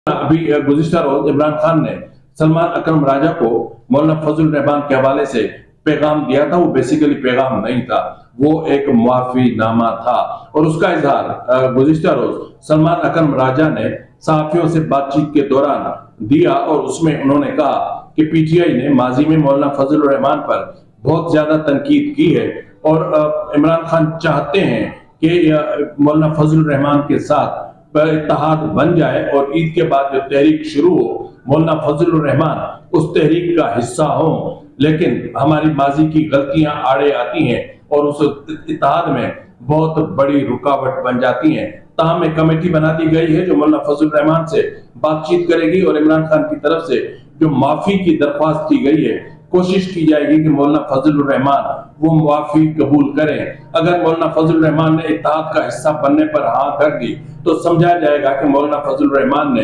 अभी गुज़िश्ता रोज इमरान खान ने सलमान अकरम राजा को मौलाना फजल रहमान के हवाले से पैगाम दिया था। वो बेसिकली पैगाम नहीं था, वो एक मुआफी नामा था और उसका इजहार गुज़िश्ता रोज सलमान अकरम राजा ने सहाफियों से बातचीत के दौरान दिया और उसमें उन्होंने कहा कि पीटीआई ने माजी में मौलाना फजल रहमान पर बहुत ज्यादा तनकीद की है और इमरान खान चाहते हैं कि मौलाना फजल रहमान के साथ इत्तेहाद बन जाए और ईद के बाद जो तहरीक शुरू हो मौलाना फजल रहमान उस तहरीक का हिस्सा हो, लेकिन हमारी माजी की गलतियां आड़े आती हैं और उस इत्तेहाद में बहुत बड़ी रुकावट बन जाती हैं। ताहम एक कमेटी बना दी गई है जो मौलाना फजल रहमान से बातचीत करेगी और इमरान खान की तरफ से जो माफी की दरख्वास्त की गई है कोशिश की जाएगी कि मौलाना फजल रहमान वो मुआफी कबूल करें। अगर मौलाना फजल रहमान ने इत्तेहाद का हिस्सा बनने पर हाँ कर दी तो समझा जाएगा कि मौलाना फजल रहमान ने